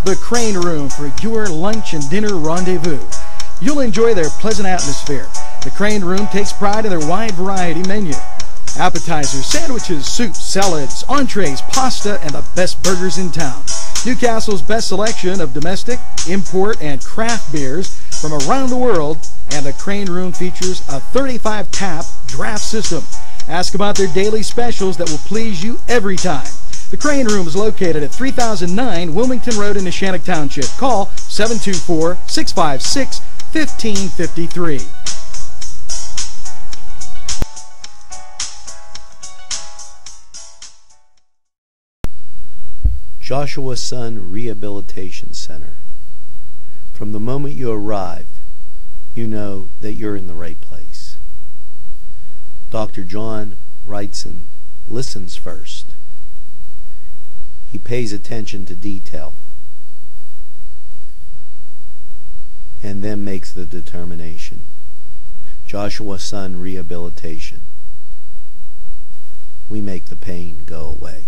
the Crane Room for your lunch and dinner rendezvous. You'll enjoy their pleasant atmosphere. The Crane Room takes pride in their wide variety menu. Appetizers, sandwiches, soups, salads, entrees, pasta, and the best burgers in town. Newcastle's best selection of domestic, import, and craft beers from around the world, and the Crane Room features a 35-tap draft system. Ask about their daily specials that will please you every time. The Crane Room is located at 3009 Wilmington Road in Neshannock Township. Call 724-656-1553. Joshua Son Rehabilitation Center. From the moment you arrive, you know that you're in the right place. Dr. John Wrightson listens first. He pays attention to detail and then makes the determination. Joshua Son Rehabilitation. We make the pain go away.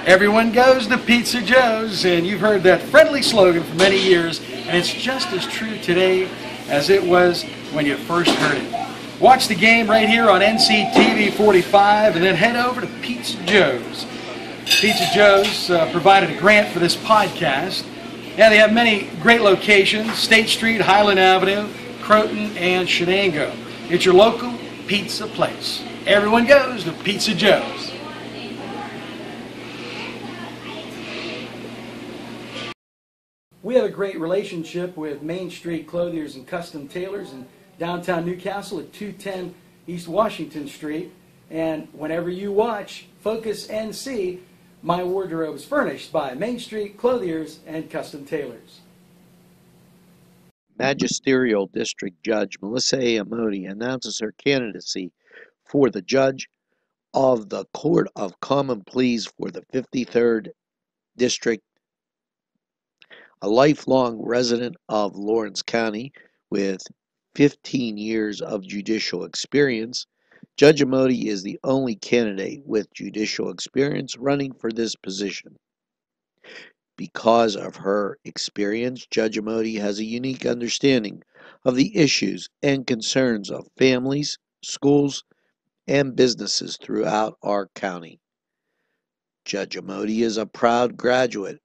Everyone goes to Pizza Joe's, and you've heard that friendly slogan for many years, and it's just as true today as it was when you first heard it. Watch the game right here on NCTV45 and then head over to Pizza Joe's. Pizza Joe's provided a grant for this podcast. Yeah, they have many great locations: State Street, Highland Avenue, Croton, and Shenango. It's your local pizza place. Everyone goes to Pizza Joe's. We have a great relationship with Main Street Clothiers and Custom Tailors in downtown Newcastle at 210 East Washington Street. And whenever you watch Focus NC, my wardrobe is furnished by Main Street Clothiers and Custom Tailors. Magisterial District Judge Melissa A. Amodi announces her candidacy for the Judge of the Court of Common Pleas for the 53rd District. A lifelong resident of Lawrence County with 15 years of judicial experience, Judge Amodi is the only candidate with judicial experience running for this position. Because of her experience, Judge Amodi has a unique understanding of the issues and concerns of families, schools, and businesses throughout our county. Judge Amodi is a proud graduate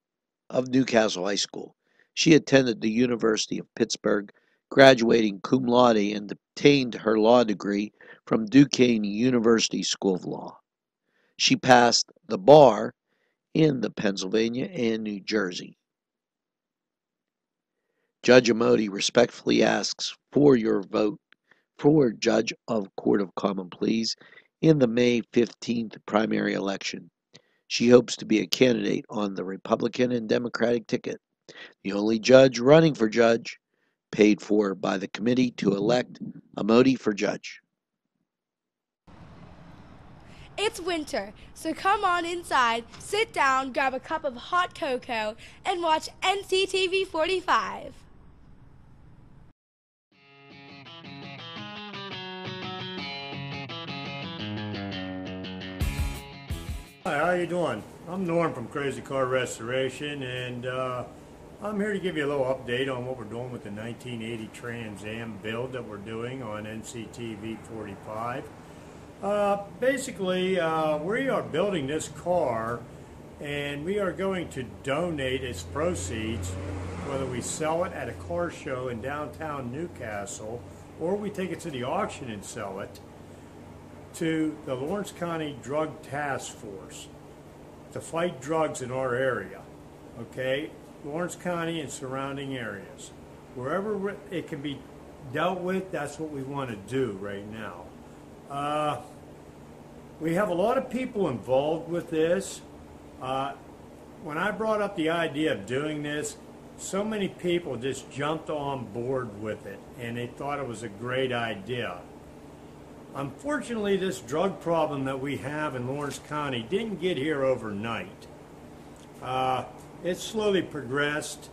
of Newcastle High School. She attended the University of Pittsburgh, graduating cum laude, and obtained her law degree from Duquesne University School of Law. She passed the bar in the Pennsylvania and New Jersey. Judge Amodi respectfully asks for your vote for Judge of Court of Common Pleas in the May 15th primary election. She hopes to be a candidate on the Republican and Democratic ticket, the only judge running for judge, paid for by the committee to elect Amodi for judge. It's winter, so come on inside, sit down, grab a cup of hot cocoa, and watch NCTV45. Hi, how you doing? I'm Norm from Krazy Car Restoration, and I'm here to give you a little update on what we're doing with the 1980 Trans Am build that we're doing on NCTV45. Basically, we are building this car, and we are going to donate its proceeds, whether we sell it at a car show in downtown Newcastle or we take it to the auction and sell it, to the Lawrence County Drug Task Force to fight drugs in our area. Okay, Lawrence County and surrounding areas. Wherever it can be dealt with, that's what we want to do right now. We have a lot of people involved with this. When I brought up the idea of doing this, so many people just jumped on board with it, and they thought it was a great idea. Unfortunately, this drug problem that we have in Lawrence County didn't get here overnight. It slowly progressed,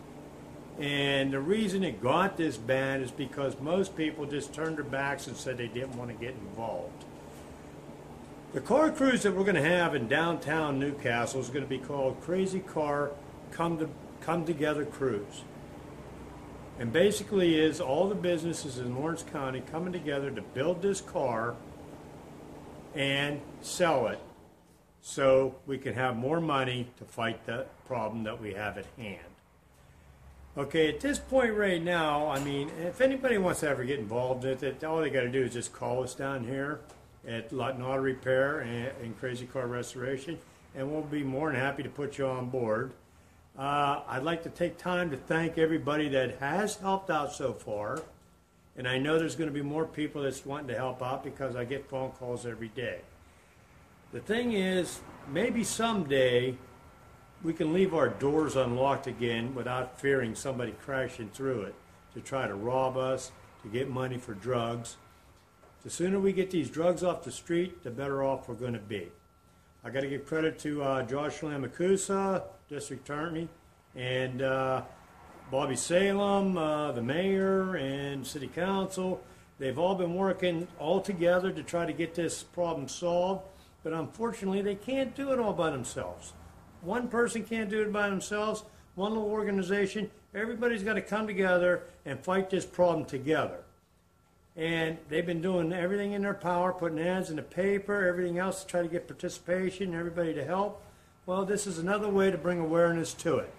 and the reason it got this bad is because most people just turned their backs and said they didn't want to get involved. The car cruise that we're going to have in downtown Newcastle is going to be called Krazy Car Come Together Cruise. And basically is all the businesses in Lawrence County coming together to build this car and sell it so we can have more money to fight the problem that we have at hand. Okay, at this point right now, I mean, if anybody wants to ever get involved with it, all they got to do is just call us down here at Lutton Auto Repair and Krazy Car Restoration, and we'll be more than happy to put you on board. I'd like to take time to thank everybody that has helped out so far, and I know there's going to be more people that's wanting to help out because I get phone calls every day. The thing is, maybe someday we can leave our doors unlocked again without fearing somebody crashing through it to try to rob us, to get money for drugs. The sooner we get these drugs off the street, the better off we're going to be. I got to give credit to Josh Lamacusa, District Attorney, and Bobby Salem, the Mayor, and City Council. They've all been working all together to try to get this problem solved, but unfortunately they can't do it all by themselves. One person can't do it by themselves, one little organization. Everybody's got to come together and fight this problem together. And they've been doing everything in their power, putting ads in the paper, everything else to try to get participation, everybody to help. Well, this is another way to bring awareness to it.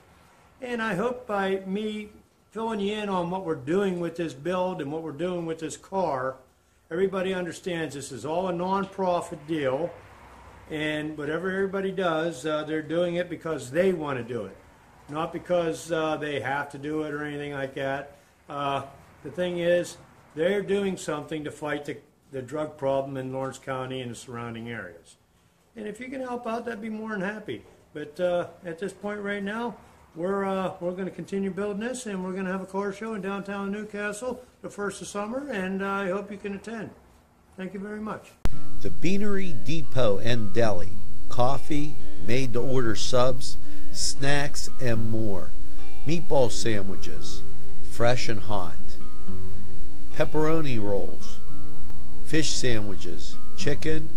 And I hope by me filling you in on what we're doing with this build and what we're doing with this car, everybody understands this is all a non-profit deal. And whatever everybody does, they're doing it because they want to do it, not because they have to do it or anything like that. The thing is, they're doing something to fight the drug problem in Lawrence County and the surrounding areas. And if you can help out, that'd be more than happy. But at this point right now, we're going to continue building this, and we're going to have a car show in downtown Newcastle the first of summer, and I hope you can attend. Thank you very much. The Beanery Depot and Deli. Coffee, made-to-order subs, snacks, and more. Meatball sandwiches, fresh and hot. Pepperoni rolls, fish sandwiches, chicken,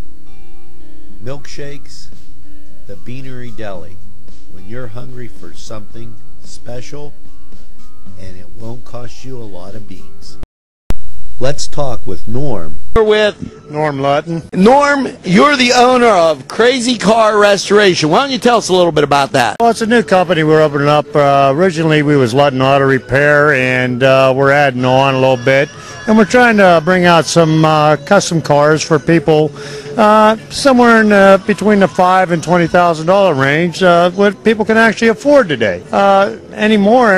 milkshakes. The Beanery Deli. When you're hungry for something special, and it won't cost you a lot of beans. Let's talk with Norm. We're with Norm Lutton. Norm. You're the owner of Krazy Car Restoration. Why don't you tell us a little bit about that? Well, it's a new company we're opening up. Originally, we was Lutton Auto Repair, and we're adding on a little bit. And we're trying to bring out some custom cars for people somewhere in between the $5,000 and $20,000 range, what people can actually afford today. Anymore,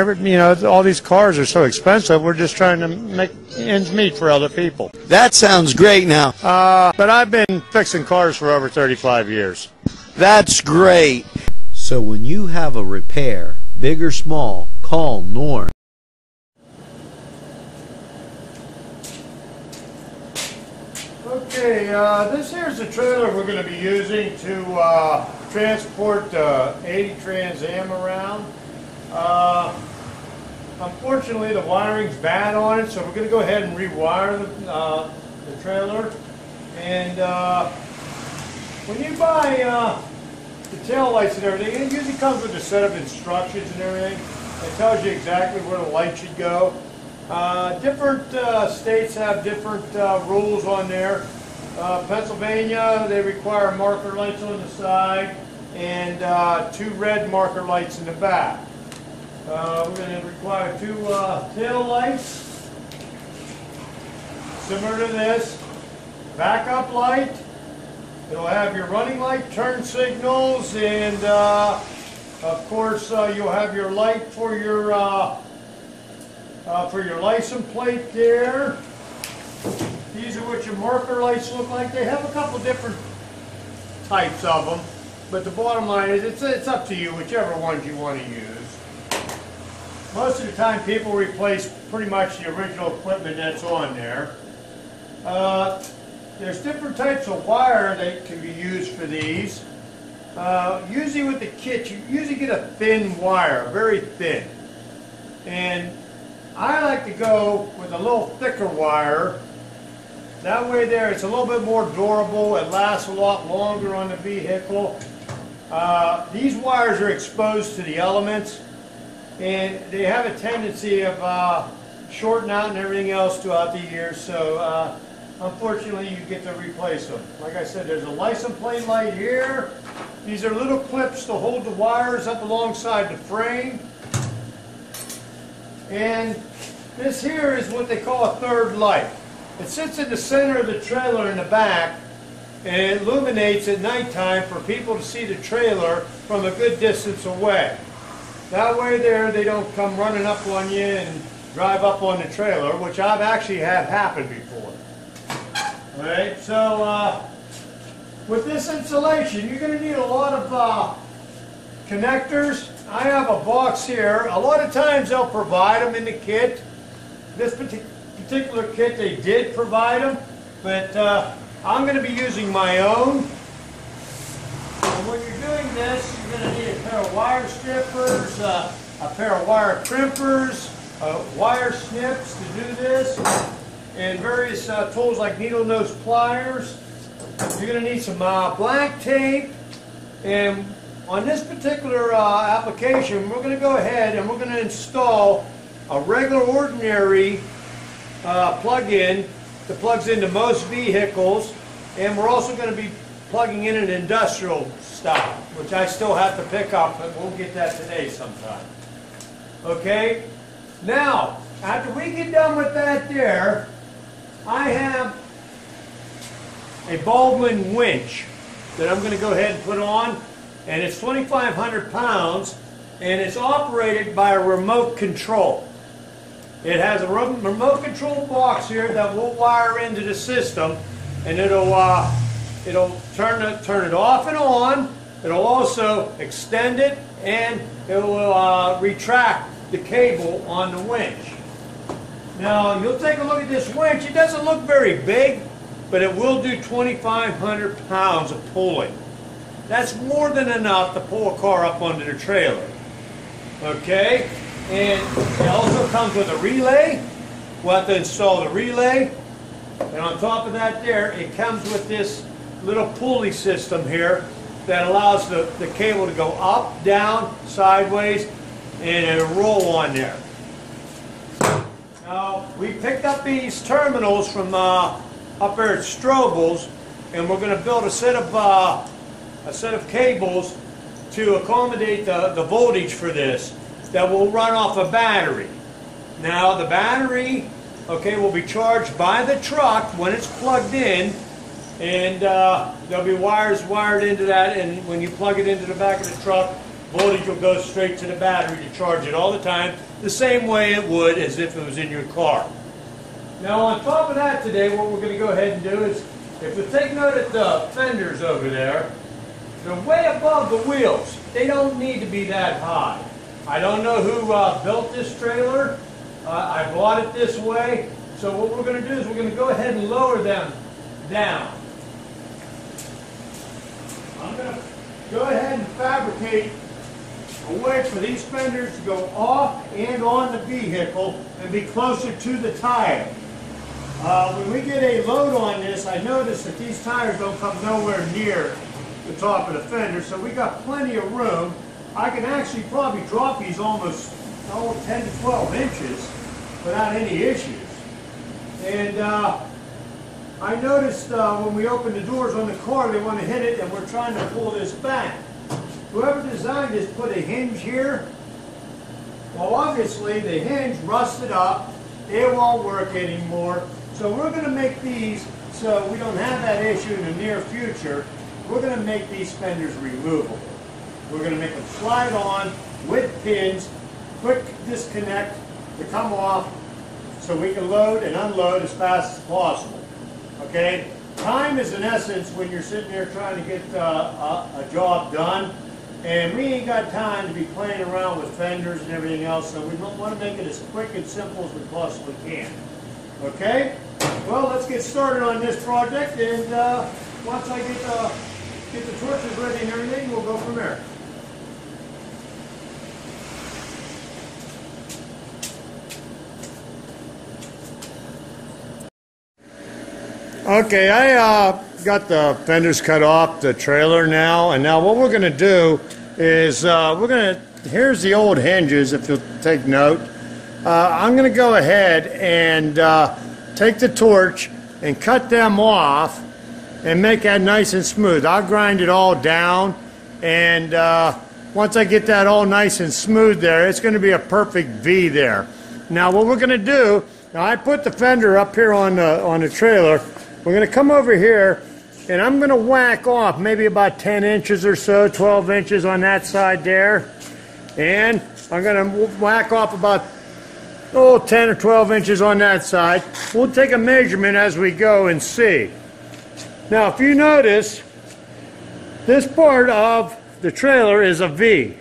all these cars are so expensive. We're just trying to make ends meet for other people. That sounds great now. But I've been fixing cars for over 35 years. That's great. So when you have a repair, big or small, call Norm. Okay, this here's the trailer we're going to be using to transport the 80 Trans Am around. Unfortunately, the wiring's bad on it, so we're going to go ahead and rewire the trailer. And when you buy the tail lights and everything, it usually comes with a set of instructions and everything. It tells you exactly where the light should go. Different states have different rules on there. Pennsylvania, they require marker lights on the side and 2 red marker lights in the back. We're going to require 2 tail lights, similar to this. Backup light. It'll have your running light, turn signals, and of course you'll have your light for your license plate there. These are what your marker lights look like. They have a couple different types of them, but the bottom line is it's up to you, whichever ones you want to use. Most of the time people replace pretty much the original equipment that's on there. There's different types of wire that can be used for these. Usually with the kit, you usually get a thin wire, very thin. And I like to go with a little thicker wire That way there, it's a little bit more durable. It lasts a lot longer on the vehicle. These wires are exposed to the elements, and they have a tendency of shorting out and everything else throughout the year. So unfortunately, you get to replace them. Like I said, there's a license plate light here. These are little clips to hold the wires up alongside the frame. And this here is what they call a third light. It sits in the center of the trailer in the back, and it illuminates at nighttime for people to see the trailer from a good distance away. That way there, they don't come running up on you and drive up on the trailer, which I've actually had happen before. All right, so with this insulation, you're going to need a lot of connectors. I have a box here. A lot of times they'll provide them in the kit. This particular kit, they did provide them, but I'm going to be using my own. And when you're doing this, you're going to need a pair of wire strippers, a pair of wire crimpers, wire snips to do this, and various tools like needle nose pliers. You're going to need some black tape, and on this particular application, we're going to go ahead and we're going to install a regular ordinary plug-in that plugs into most vehicles, and we're also going to be plugging in an industrial style, which I still have to pick up, but we'll get that today sometime. Okay? Now, after we get done with that there, I have a Baldwin winch that I'm going to go ahead and put on, and it's 2,500 pounds, and it's operated by a remote control. It has a remote control box here that will wire into the system, and it'll turn it off and on. It'll also extend it, and it will retract the cable on the winch. Now you'll take a look at this winch. It doesn't look very big, but it will do 2,500 pounds of pulling. That's more than enough to pull a car up onto the trailer. Okay? And it also comes with a relay. We'll have to install the relay. And on top of that there, it comes with this little pulley system here that allows the cable to go up, down, sideways, and it'll roll on there. Now, we picked up these terminals from up there at Strobel's, and we're going to build a set of cables to accommodate the voltage for this that will run off a battery. Now the battery, okay, will be charged by the truck when it's plugged in, and there'll be wires wired into that, and when you plug it into the back of the truck, voltage will go straight to the battery to charge it all the time, the same way it would as if it was in your car. Now on top of that today, what we're going to go ahead and do is, if you take note at the fenders over there, they're way above the wheels. They don't need to be that high. I don't know who built this trailer. I bought it this way. So what we're going to do is we're going to go ahead and lower them down. I'm going to go ahead and fabricate a way for these fenders to go off and on the vehicle and be closer to the tire. When we get a load on this, I noticed that these tires don't come nowhere near the top of the fender, so we got plenty of room. I can actually probably drop these almost 10 to 12 inches without any issues. And I noticed when we opened the doors on the car, they want to hit it, and we're trying to pull this back. Whoever designed this put a hinge here. Well, obviously the hinge rusted up. It won't work anymore. So we're going to make these so we don't have that issue in the near future. We're going to make these fenders removable. We're going to make them slide on with pins, quick disconnect to come off so we can load and unload as fast as possible. Okay? Time is an essence when you're sitting there trying to get a job done. And we ain't got time to be playing around with fenders and everything else, so we want to make it as quick and simple as we possibly can. Okay? Well, let's get started on this project, and once I get the torches ready and everything, we'll go from there. Okay, I got the fenders cut off the trailer now, and now what we're going to do is here's the old hinges, if you'll take note. I'm going to go ahead and take the torch and cut them off and make that nice and smooth. I'll grind it all down, and once I get that all nice and smooth there, it's going to be a perfect V there. Now what we're going to do, now I put the fender up here on the trailer. We're going to come over here, and I'm going to whack off maybe about 10 inches or so, 12 inches on that side there. And I'm going to whack off about 10 or 12 inches on that side. We'll take a measurement as we go and see. Now, if you notice, this part of the trailer is a V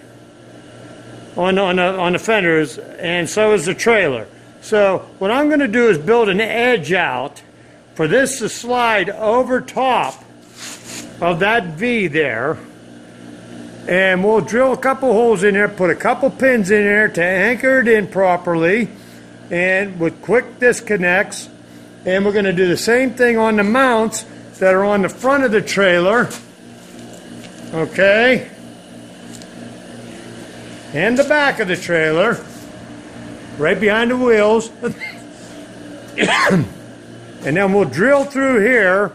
on the fenders, and so is the trailer. So what I'm going to do is build an edge out for this to slide over top of that V there, and we'll drill a couple holes in there, put a couple pins in there to anchor it in properly, and with quick disconnects. And we're going to do the same thing on the mounts that are on the front of the trailer, okay, and the back of the trailer, right behind the wheels. And then we'll drill through here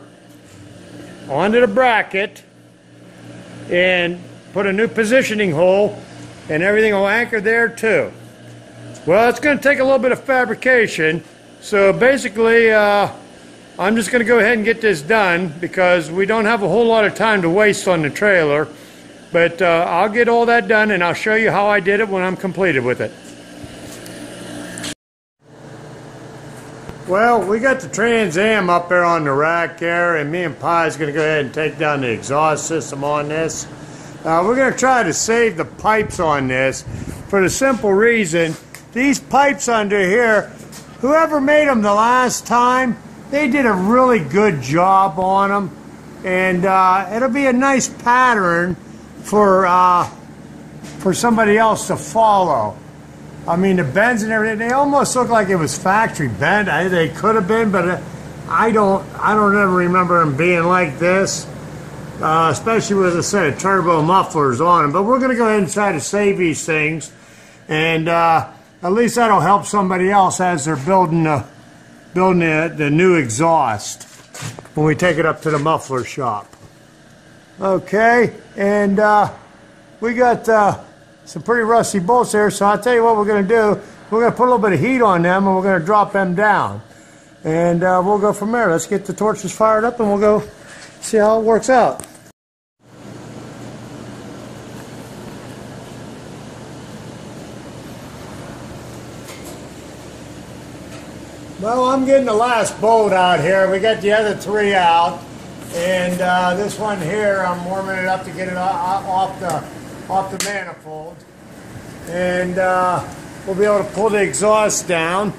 onto the bracket and put a new positioning hole, and everything will anchor there too. Well, it's going to take a little bit of fabrication, so basically I'm just going to go ahead and get this done because we don't have a whole lot of time to waste on the trailer. But I'll get all that done, and I'll show you how I did it when I'm completed with it. Well, we got the Trans Am up there on the rack there, and me and Pi's going to go ahead and take down the exhaust system on this. We're going to try to save the pipes on this for the simple reason, these pipes under here, whoever made them the last time, they did a really good job on them, and it'll be a nice pattern for somebody else to follow. I mean, the bends and everything, they almost look like it was factory bent. They could have been, but I don't ever remember them being like this, especially with a set of turbo mufflers on them. But we're going to go ahead and try to save these things, and at least that'll help somebody else as they're building the new exhaust when we take it up to the muffler shop. Okay, and we got some pretty rusty bolts there, so I'll tell you what we're going to do. We're going to put a little bit of heat on them, and we're going to drop them down. And we'll go from there. Let's get the torches fired up, and we'll go see how it works out. Well, I'm getting the last bolt out here. We got the other three out. And this one here, I'm warming it up to get it off the manifold, and we'll be able to pull the exhaust down.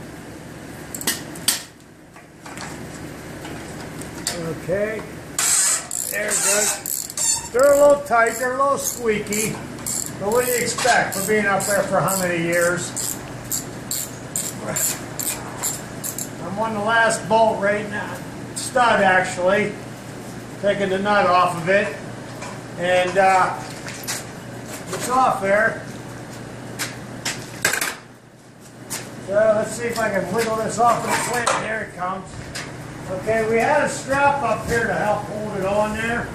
Okay, there it goes. They're a little tight, they're a little squeaky, but what do you expect for being up there for how many years? I'm on the last bolt right now, stud actually, taking the nut off of it, and it's off there. So let's see if I can wiggle this off of the clamp. There it comes. Okay, we had a strap up here to help hold it on there.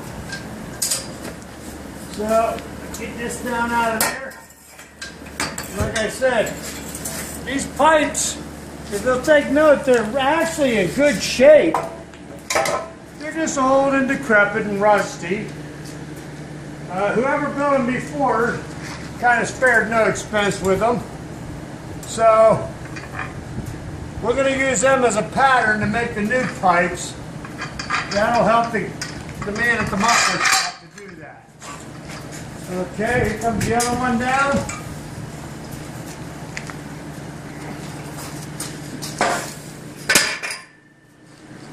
So get this down out of there. Like I said, these pipes, if you'll take note, they're actually in good shape. They're just old and decrepit and rusty. Whoever built them before kind of spared no expense with them. So we're going to use them as a pattern to make the new pipes. That'll help the man at the muffler shop to do that. Okay, here comes the other one down.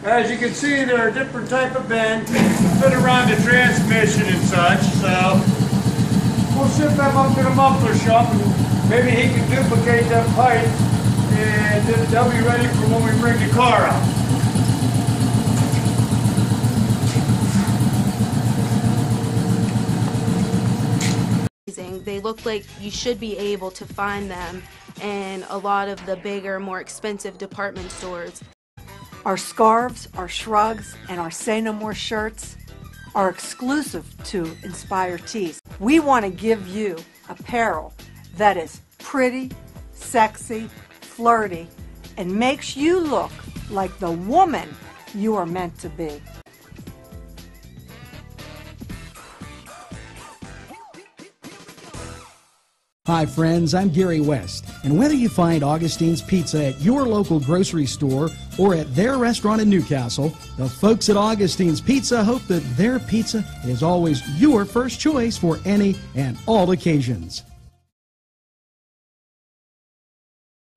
As you can see, there are different type of bends fit around the transmission and such, so we'll ship them up to the muffler shop and maybe he can duplicate them pipes and they'll be ready for when we bring the car out. look like you should be able to find them in a lot of the bigger, more expensive department stores. Our scarves, our shrugs, and our Say No More shirts are exclusive to Inspire Tees. We want to give you apparel that is pretty, sexy, flirty, and makes you look like the woman you are meant to be. Hi friends, I'm Gary West, and whether you find Augustine's Pizza at your local grocery store or at their restaurant in Newcastle, the folks at Augustine's Pizza hope that their pizza is always your first choice for any and all occasions.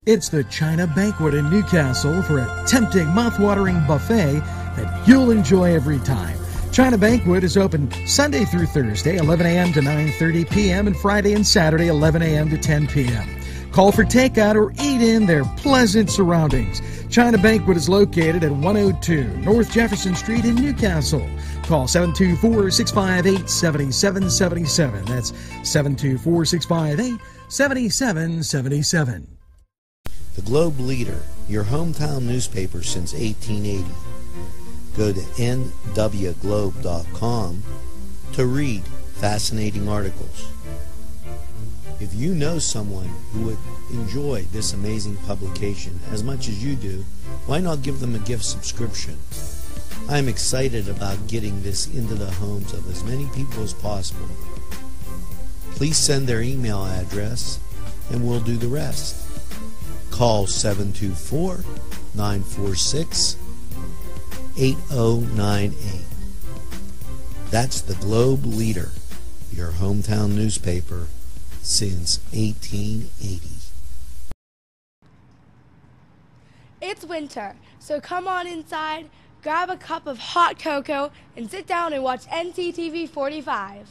It's the China Banquet in Newcastle for a tempting, mouth-watering buffet that you'll enjoy every time. China Banquet is open Sunday through Thursday, 11 a.m. to 9:30 p.m. and Friday and Saturday, 11 a.m. to 10 p.m. Call for takeout or eat in their pleasant surroundings. China Banquet is located at 102 North Jefferson Street in Newcastle. Call 724-658-7777. That's 724-658-7777. The Globe Leader, your hometown newspaper since 1880. Go to nwglobe.com to read fascinating articles. If you know someone who would enjoy this amazing publication as much as you do, why not give them a gift subscription? I'm excited about getting this into the homes of as many people as possible. Please send their email address and we'll do the rest. Call 724-946-8098. That's the Globe Leader, your hometown newspaper since 1880. It's winter, so come on inside, grab a cup of hot cocoa, and sit down and watch NCTV45.